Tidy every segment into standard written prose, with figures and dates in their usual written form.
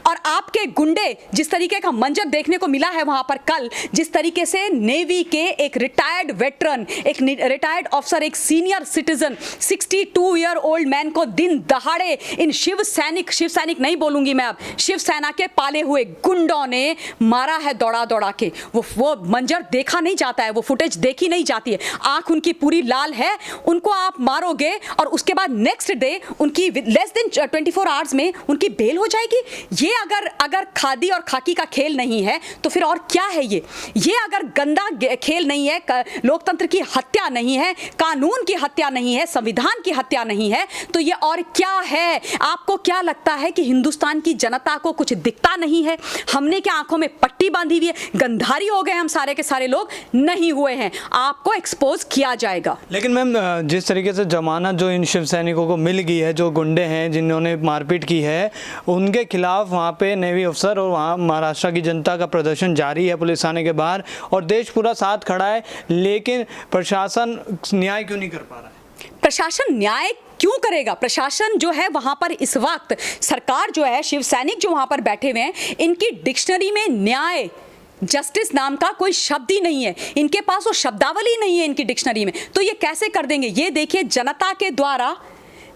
और आपके गुंडे, जिस तरीके का मंजर देखने को मिला है वहां पर कल, जिस तरीके से नेवी के एक रिटायर्ड वेटरन, एक रिटायर्ड ऑफिसर, एक senior citizen 62 year old man को दिन दहाड़े इन शिव सैनिक नहीं बोलूंगी मैं अब, शिवसेना के पाले हुए गुंडों ने मारा है दौड़ा दौड़ा के। वो मंजर देखा नहीं जाता है, वो फुटेज देखी नहीं जाती है। आंख उनकी पूरी लाल है, उनको आप मारोगे और उसके बाद नेक्स्ट डे उनकी लेस देन 24 आवर्स में उनकी बेल हो जाएगी। ये अगर खादी और खाकी का खेल नहीं है तो फिर और क्या है ये अगर गंदा खेल नहीं है, लोकतंत्र की हत्या नहीं है, कानून की हत्या नहीं है, संविधान की हत्या नहीं है, तो ये और क्या है? आपको क्या लगता है कि हिंदुस्तान की जनता को कुछ दिखता नहीं है? हमने क्या आंखों में पट्टी बांधी हुई है? गंधारी हो गए हम सारे के सारे लोग? नहीं हुए हैं, आपको एक्सपोज किया जाएगा। लेकिन मैम, जिस तरीके से जमानत जो इन शिव सैनिकों को मिल गई है, जो गुंडे हैं जिन्होंने मारपीट की है, उनके खिलाफ वहाँ पे नेवी अफसर और वहाँ महाराष्ट्र की जनता का प्रदर्शन जारी है पुलिस थाने के बाहर, और देश पूरा साथ खड़ा है, लेकिन प्रशासन न्याय क्यों नहीं कर पा रहा है? प्रशासन न्याय क्यों करेगा? प्रशासन जो है वहां पर इस वक्त, सरकार जो है, शिव सैनिक जो वहां पर बैठे हुए हैं, इनकी डिक्शनरी में न्याय, जस्टिस नाम का कोई शब्द ही नहीं है। इनके पास वो शब्दावली नहीं है इनकी डिक्शनरी में, तो ये कैसे कर देंगे? ये देखिए, जनता के द्वारा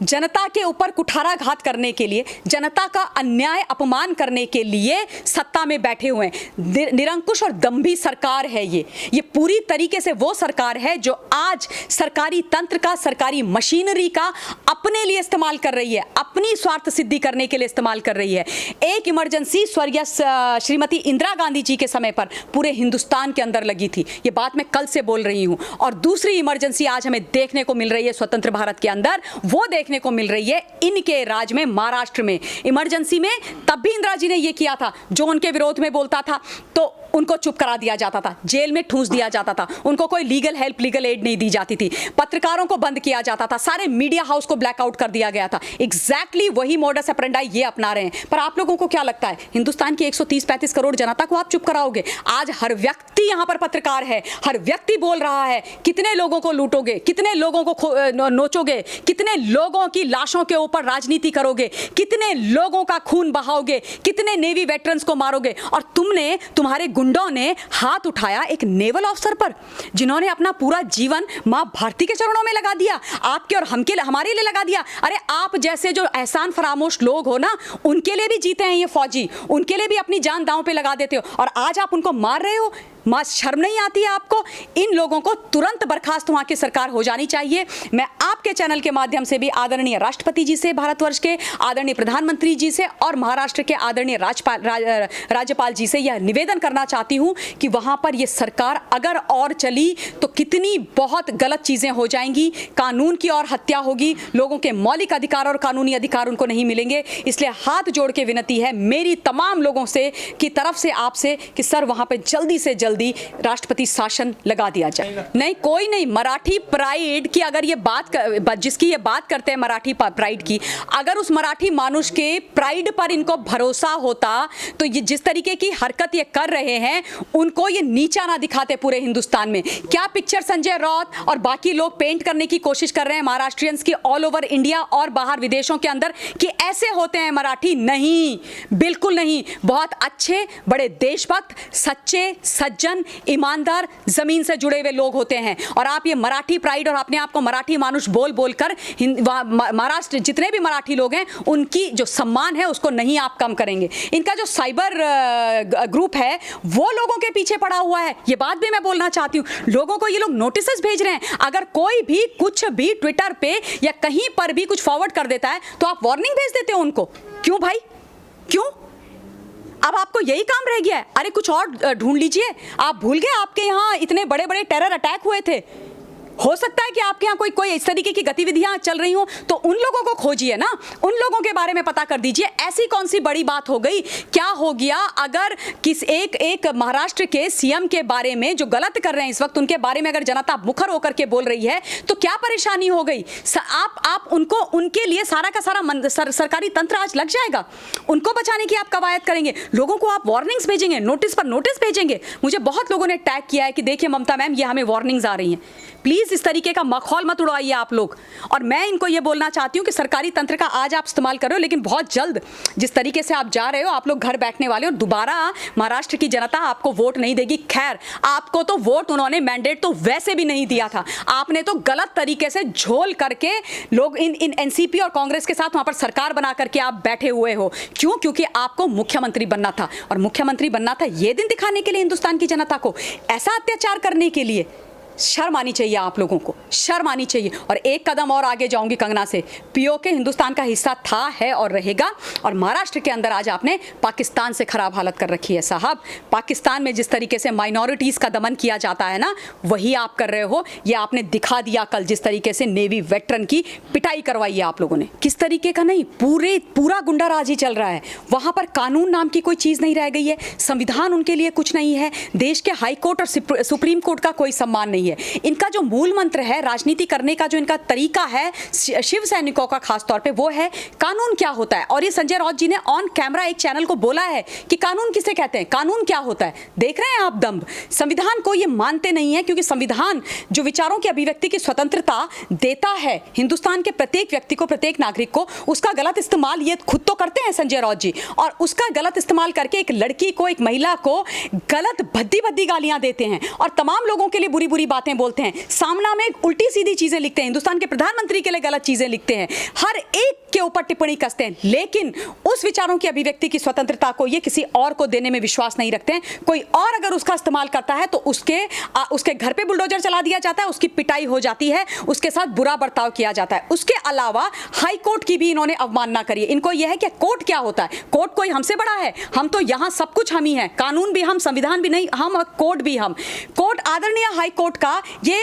जनता के ऊपर कुठाराघात करने के लिए, जनता का अन्याय अपमान करने के लिए सत्ता में बैठे हुए हैं। निरंकुश और दंभी सरकार है ये पूरी तरीके से वो सरकार है जो आज सरकारी तंत्र का, सरकारी मशीनरी का अपने लिए इस्तेमाल कर रही है, अपनी स्वार्थ सिद्धि करने के लिए इस्तेमाल कर रही है। एक इमरजेंसी स्वर्गीय श्रीमती इंदिरा गांधी जी के समय पर पूरे हिंदुस्तान के अंदर लगी थी, ये बात मैं कल से बोल रही हूं, और दूसरी इमरजेंसी आज हमें देखने को मिल रही है स्वतंत्र भारत के अंदर, वो देखने को मिल रही है इनके राज में, महाराष्ट्र में। इमरजेंसी में तब भी इंदिरा जी ने यह किया था, जो उनके विरोध में बोलता था तो उनको चुप करा दिया जाता था, जेल में ठूंस दिया जाता था, उनको कोई लीगल हेल्प, लीगल एड नहीं दी जाती थी, पत्रकारों को बंद किया जाता था, सारे मीडिया हाउस को ब्लैकआउट कर दिया गया था। एग्जैक्टली वही मोडस ऑपरेंडी ये अपना रहे हैं। पर आप लोगों को क्या लगता है, हिंदुस्तान की 130-135 करोड़ जनता को आप चुप कराओगे? आज हर व्यक्ति यहां पर पत्रकार है, हर व्यक्ति बोल रहा है। कितने लोगों को लूटोगे, कितने लोगों को नोचोगे, कितने लोगों की लाशों के ऊपर राजनीति करोगे, कितने लोगों का खून बहाओगे, कितने नेवी वेटरन्स को मारोगे? और तुम्हारे गुंडों ने हाथ उठाया एक नेवल ऑफिसर पर, जिन्होंने अपना पूरा जीवन मां भारती के चरणों में लगा दिया, आपके और हमारे लिए लगा दिया। अरे आप जैसे जो एहसान फरामोश लोग हो ना, उनके लिए भी जीते हैं ये फौजी, उनके लिए भी अपनी जान दांव पे लगा देते हो, और आज आप उनको मार रहे हो। मां, शर्म नहीं आती है आपको? इन लोगों को तुरंत बर्खास्त वहां की सरकार हो जानी चाहिए। मैं आपके चैनल के माध्यम से भी आदरणीय राष्ट्रपति जी से, भारतवर्ष के आदरणीय प्रधानमंत्री जी से और महाराष्ट्र के आदरणीय राज्यपाल जी से यह निवेदन करना चाहती हूं कि वहां पर यह सरकार अगर और चली तो कितनी बहुत गलत चीजें हो जाएंगी, कानून की और हत्या होगी, लोगों के मौलिक अधिकार और कानूनी अधिकार उनको नहीं मिलेंगे। इसलिए हाथ जोड़ के विनती है मेरी तमाम लोगों से की तरफ से आपसे कि सर वहां पर जल्दी से जल्दी राष्ट्रपति शासन लगा दिया जाए। नहीं, कोई नहीं। मराठी प्राइड की अगर ये जिसकी ये बात करते हैं, मराठी प्राइड की, अगर उस मराठी मानुष के प्राइड पर इनको भरोसा होता तो ये जिस तरीके की हरकत ये कर रहे हैं, उनको ये नीचा ना दिखाते पूरे हिंदुस्तान में। क्या पिक्चर संजय राउत और बाकी लोग पेंट करने की कोशिश कर रहे हैं महाराष्ट्रियंस की ऑल ओवर इंडिया और बाहर विदेशों के अंदर कि ऐसे होते हैं मराठी? नहीं, बिल्कुल नहीं। बहुत अच्छे, बड़े देशभक्त, सच्चे, सज्जन, ईमानदार, जमीन से जुड़े हुए लोग होते हैं। और आप ये मराठी प्राइड और अपने आप को मराठी मानुष बोल बोलकर महाराष्ट्र जितने भी मराठी लोग हैं उनकी जो सम्मान है उसको नहीं आप कम करेंगे। इनका जो साइबर ग्रुप है वो लोगों के पीछे पड़ा हुआ है, ये बात भी मैं बोलना चाहती हूँ। लोगों को ये लोग नोटिस भेज रहे हैं, अगर कोई भी कुछ भी ट्विटर पे या कहीं पर भी कुछ फॉरवर्ड कर देता है तो आप वार्निंग भेज देते हो उनको। क्यों भाई, क्यों? अब आपको यही काम रह गया है? अरे कुछ और ढूंढ लीजिए। आप भूल गए आपके यहाँ इतने बड़े बड़े टेरर अटैक हुए थे? हो सकता है कि आपके यहाँ कोई इस तरीके की गतिविधियां चल रही हो, तो उन लोगों को खोजिए ना, उन लोगों के बारे में पता कर दीजिए। ऐसी कौन सी बड़ी बात हो गई? क्या हो गया अगर एक महाराष्ट्र के सीएम के बारे में जो गलत कर रहे हैं इस वक्त, उनके बारे में अगर जनता मुखर होकर के बोल रही है तो क्या परेशानी हो गई? आप उनको, उनके लिए सारा का सारा सरकारी तंत्र आज लग जाएगा। उनको बचाने की आप कवायद करेंगे, लोगों को आप वार्निंग्स भेजेंगे, नोटिस पर नोटिस भेजेंगे। मुझे बहुत लोगों ने टैग किया है कि देखिए ममता मैम, ये हमें वार्निंग्स आ रही हैं। प्लीज प्लीज इस तरीके का मखौल मत उड़ाइए आप लोग। और मैं इनको ये बोलना चाहती हूँ कि सरकारी तंत्र का आज आप इस्तेमाल कर रहे हो, लेकिन बहुत जल्द जिस तरीके से आप जा रहे हो, आप लोग घर बैठने वाले हो, दोबारा महाराष्ट्र की जनता आपको वोट नहीं देगी। खैर, आपको तो वोट उन्होंने मैंडेट तो वैसे भी नहीं दिया था, आपने तो गलत तरीके से झोल करके लोग इन एनसीपी और कांग्रेस के साथ वहां पर सरकार बना करके आप बैठे हुए हो। क्यों? क्योंकि आपको मुख्यमंत्री बनना था, और मुख्यमंत्री बनना था ये दिन दिखाने के लिए हिंदुस्तान की जनता को, ऐसा अत्याचार करने के लिए। शर्म आनी चाहिए आप लोगों को, शर्म आनी चाहिए। और एक कदम और आगे जाऊंगी कंगना से, पीओके हिंदुस्तान का हिस्सा था, है और रहेगा। और महाराष्ट्र के अंदर आज आपने पाकिस्तान से खराब हालत कर रखी है साहब। पाकिस्तान में जिस तरीके से माइनॉरिटीज का दमन किया जाता है ना, वही आप कर रहे हो। ये आपने दिखा दिया कल, जिस तरीके से नेवी वेटरन की पिटाई करवाई है आप लोगों ने। किस तरीके का नहीं, पूरा गुंडा राज ही चल रहा है वहां पर। कानून नाम की कोई चीज नहीं रह गई है, संविधान उनके लिए कुछ नहीं है, देश के हाई कोर्ट और सुप्रीम कोर्ट का कोई सम्मान नहीं है। इनका जो मूल मंत्र है राजनीति करने का, जो इनका तरीका है शिव सैनिकों का खास तौर पे, वो है कानून क्या होता है। और ये संजय राउत जी ने ऑन कैमरा एक चैनल को बोला है कि कानून किसे कहते हैं, कानून क्या होता है। देख रहे हैं आप दम्भ। संविधान को ये मानते नहीं है, क्योंकि संविधान जो विचारों की अभिव्यक्ति की स्वतंत्रता देता है हिंदुस्तान के प्रत्येक व्यक्ति को, प्रत्येक नागरिक को, उसका गलत इस्तेमाल ये खुद तो करते हैं संजय राउत जी, और उसका गलत इस्तेमाल करके एक लड़की को, एक महिला को गलत भद्दी गालियां देते हैं और तमाम लोगों के लिए बुरी बुरी बातें बोलते हैं। सामना में उल्टी सीधी चीजें लिखते हैं, हिंदुस्तान के प्रधानमंत्री के लिए गलत चीजें लिखते हैं, हर एक के ऊपर टिप्पणी कसते हैं। लेकिन उस विचारों की अभिव्यक्ति की स्वतंत्रता को ये किसी और को देने में विश्वास नहीं रखते हैं। कोई और अगर उसका इस्तेमाल करता है तो उसके घर पे बुलडोजर चला दिया जाता है, उसकी पिटाई हो जाती है, उसके साथ बुरा बर्ताव किया जाता है। उसके अलावा हाई कोर्ट की भी इन्होंने अवमानना करी है। इनको यह है कि कोर्ट क्या होता है, कोर्ट कोई हमसे बड़ा है, हम तो यहां सब कुछ हम ही हैं, कानून भी हम, संविधान भी नहीं हम, कोर्ट भी हम। कोर्ट, आदरणीय हाई कोर्ट का ये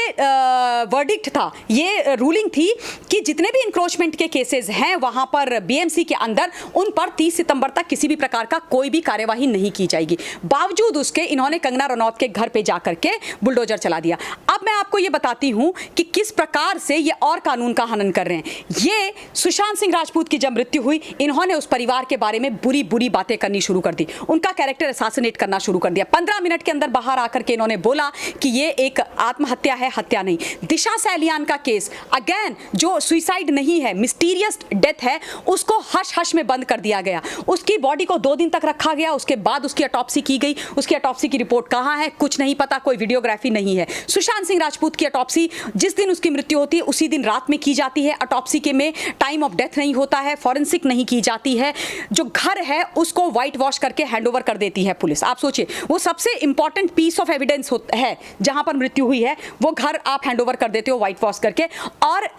वर्डिक्ट था, ये रूलिंग थी कि जितने भी इंक्रोचमेंट के केसेस हैं वहां पर बीएमसी के अंदर, उन पर 30 सितंबर तक किसी भी प्रकार का कोई भी कार्यवाही नहीं की जाएगी। बावजूद उसके इन्होंने कंगना रनौत के घर पे जाकर के बुलडोजर चला दिया। अब मैं आपको ये बताती हूं कि किस प्रकार से ये और कानून का हनन कर रहे हैं। ये सुशांत सिंह राजपूत की जब मृत्यु हुई, इन्होंने उस परिवार के बारे में बुरी बुरी बातें करनी शुरू कर दी, उनका कैरेक्टर असैसिनेट करना शुरू कर दिया। 15 मिनट के अंदर बाहर आकर के इन्होंने बोला कि ये एक आत्महत्या है, हत्या नहीं। दिशा सैलियान का केस अगेन, जो सुसाइड नहीं है, मिस्टीरियस डेथ है, उसको हश हश में बंद कर दिया गया। उसकी बॉडी को 2 दिन तक रखा गया, उसके बाद उसकी ऑटोप्सी की गई। उसकी ऑटोप्सी की रिपोर्ट कहां है, कुछ नहीं पता, कोई वीडियोग्राफी नहीं है। सुशांत सिंह राजपूत की ऑटोप्सी जिस दिन उसकी मृत्यु होती है उसी दिन रात में की जाती है। ऑटोप्सी के में टाइम ऑफ डेथ नहीं होता है, फॉरेंसिक नहीं की जाती है। जो घर है उसको व्हाइट वॉश करके हैंडओवर कर देती है पुलिस। आप सोचिए, वो सबसे इंपॉर्टेंट पीस ऑफ एविडेंस है जहां पर मृत्यु हुई है, वो घर आप हैंडओवर कर देते हो व्हाइट वॉश करके। और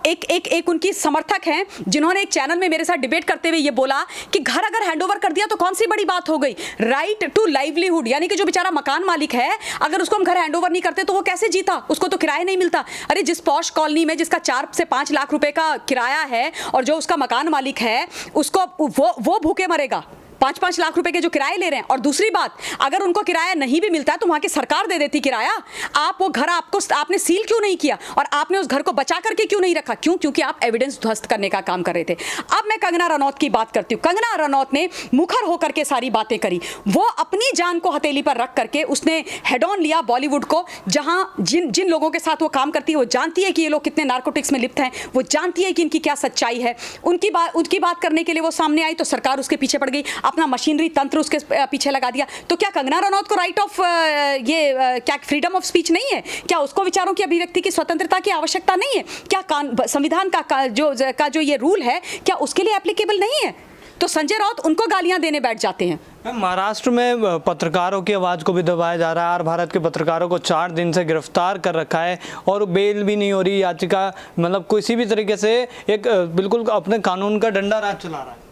एक उनकी समर्थक हैं जिन्होंने एक चैनल में मेरे साथ डिबेट करते हुए ये बोला कि घर अगर हैंडओवर कर दिया तो कौन सी बड़ी बात हो गई, राइट टू लाइवलीहुड, यानी कि जो बेचारा मकान मालिक है, अगर उसको हम घर हैंडओवर नहीं करते तो वो कैसे जीता, उसको तो किराया नहीं मिलता। अरे जिस पॉश कॉलोनी में जिसका 4 से 5 लाख रुपए का किराया है और जो उसका मकान मालिक है, उसको वो भूखे मरेगा। 5-5 लाख रुपए के जो किराए ले रहे हैं। और दूसरी बात, अगर उनको किराया नहीं भी मिलता है तो वहां की सरकार दे देती किराया। आप वो घर आपने सील क्यों नहीं किया और आपने उस घर को बचा करके क्यों नहीं रखा? क्यों? क्योंकि आप एविडेंस ध्वस्त करने का काम कर रहे थे। अब मैं कंगना रनौत की बात करती हूँ। कंगना रनौत ने मुखर होकर के सारी बातें करी। वो अपनी जान को हथेली पर रख करके उसने हेड ऑन लिया बॉलीवुड को, जहां जिन लोगों के साथ वो काम करती है वो जानती है कि ये लोग कितने नार्कोटिक्स में लिप्त हैं, वो जानती है कि इनकी क्या सच्चाई है। उनकी बात करने के लिए वो सामने आई तो सरकार उसके पीछे पड़ गई, अपना मशीनरी तंत्र उसके पीछे लगा दिया। तो क्या कंगना रनौत को राइट ऑफ क्या फ्रीडम ऑफ स्पीच नहीं है? क्या उसको विचारों की अभिव्यक्ति की स्वतंत्रता की आवश्यकता नहीं है? क्या संविधान का जो ये रूल है क्या उसके लिए एप्लीकेबल नहीं है? तो संजय राउत उनको गालियां देने बैठ जाते हैं। महाराष्ट्र में पत्रकारों की आवाज़ को भी दबाया जा रहा है। आर भारत के पत्रकारों को 4 दिन से गिरफ्तार कर रखा है और बेल भी नहीं हो रही। याचिका मतलब किसी भी तरीके से एक बिल्कुल अपने कानून का डंडा राज चला रहा है।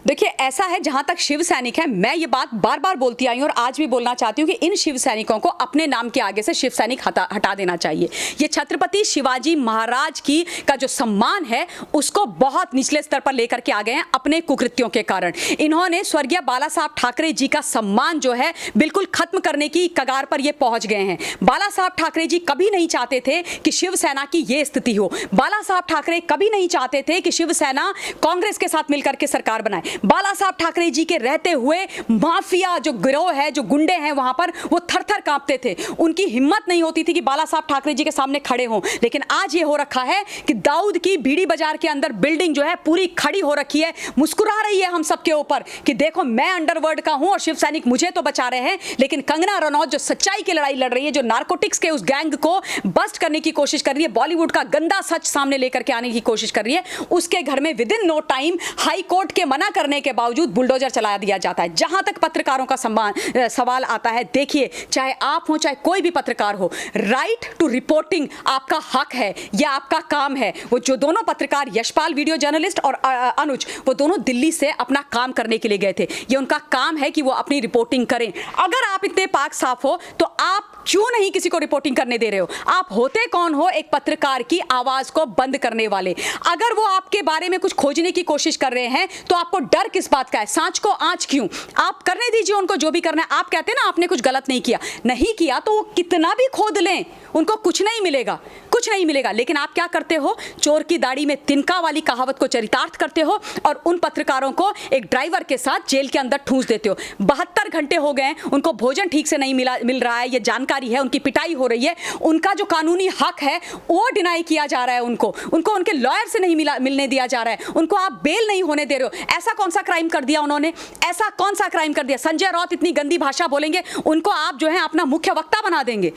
देखिए, ऐसा है, जहां तक शिव सैनिक है, मैं ये बात बार बार बोलती आई हूं और आज भी बोलना चाहती हूं कि इन शिव सैनिकों को अपने नाम के आगे से शिव सैनिक हटा देना चाहिए। ये छत्रपति शिवाजी महाराज की का जो सम्मान है उसको बहुत निचले स्तर पर लेकर के आ गए हैं अपने कुकृत्यों के कारण। इन्होंने स्वर्गीय बाला साहब ठाकरे जी का सम्मान जो है बिल्कुल खत्म करने की कगार पर ये पहुंच गए हैं। बाला साहब ठाकरे जी कभी नहीं चाहते थे कि शिवसेना की ये स्थिति हो। बाला साहब ठाकरे कभी नहीं चाहते थे कि शिवसेना कांग्रेस के साथ मिलकर के सरकार सरकार बनाए। बाला साहब ठाकरे जी के रहते हुए माफिया जो गिरोह है, जो गुंडे हैं वहां पर, वो थर-थर कांपते थे। उनकी हिम्मत नहीं होती थी कि बाला साहब ठाकरे जी के सामने खड़े हों। लेकिन आज ये हो रखा है कि दाऊद की बीड़ी बाजार के अंदर बिल्डिंग जो है पूरी खड़ी हो रखी है, मुस्कुरा रही है हम सबके ऊपर कि देखो मैं अंडरवर्ल्ड का हूं और शिव सैनिक मुझे तो बचा रहे हैं। लेकिन कंगना रनौत जो सच्चाई की लड़ाई लड़ रही है, जो नारकोटिक्स के उस गैंग को बस्ट करने की कोशिश कर रही है, बॉलीवुड का गंदा सच सामने लेकर के आने की कोशिश कर रही है, उसके घर में within no time high court के मना करने के बावजूद बुलडोजर चला दिया जाता है। जहां तक पत्रकारों का सवाल आता है, देखिए चाहे आप हो चाहे कोई भी पत्रकार हो, राइट टू रिपोर्टिंग आपका हक है, यह आपका काम है। वो जो दोनों पत्रकार यशपाल वीडियो जर्नलिस्ट और अनुज, वो दोनों दिल्ली से अपना काम करने के लिए गए थे। ये उनका काम है कि वो अपनी रिपोर्टिंग करें। अगर आप इतने पाक साफ हो तो आप क्यों नहीं किसी को रिपोर्टिंग करने दे रहे हो? आप होते कौन हो एक पत्रकार की आवाज को बंद करने वाले? अगर वो आपके बारे में कुछ खोजने की कोशिश कर रहे हैं तो आपको डर किस बात का है? सांच को आंच क्यों? आप करने दीजिए उनको जो भी करना है। आप कहते हैं ना आपने कुछ गलत नहीं किया तो वो कितना भी खोद लें, उनको कुछ नहीं मिलेगा, कुछ नहीं मिलेगा। लेकिन आप क्या करते हो? चोर की दाढ़ी में तिनका वाली कहावत को चरितार्थ करते हो और उन पत्रकारों को एक ड्राइवर के साथ जेल के अंदर ठूंस देते हो। 72 घंटे हो गए, उनको भोजन ठीक से नहीं मिल रहा है, ये जानकारी है, उनकी पिटाई हो रही है, उनका जो कानूनी हक है वो डिनाई किया जा रहा है, उनको उनके लॉयर से नहीं मिलने दिया जा रहा है, उनको आप बेल नहीं होने दे रहे हो। ऐसा कौन सा क्राइम कर दिया उन्होंने? ऐसा कौन सा क्राइम कर दिया? संजय राउत इतनी गंदी भाषा बोलेंगे, उनको आप जो है अपना मुख्य वक्ता बना देंगे।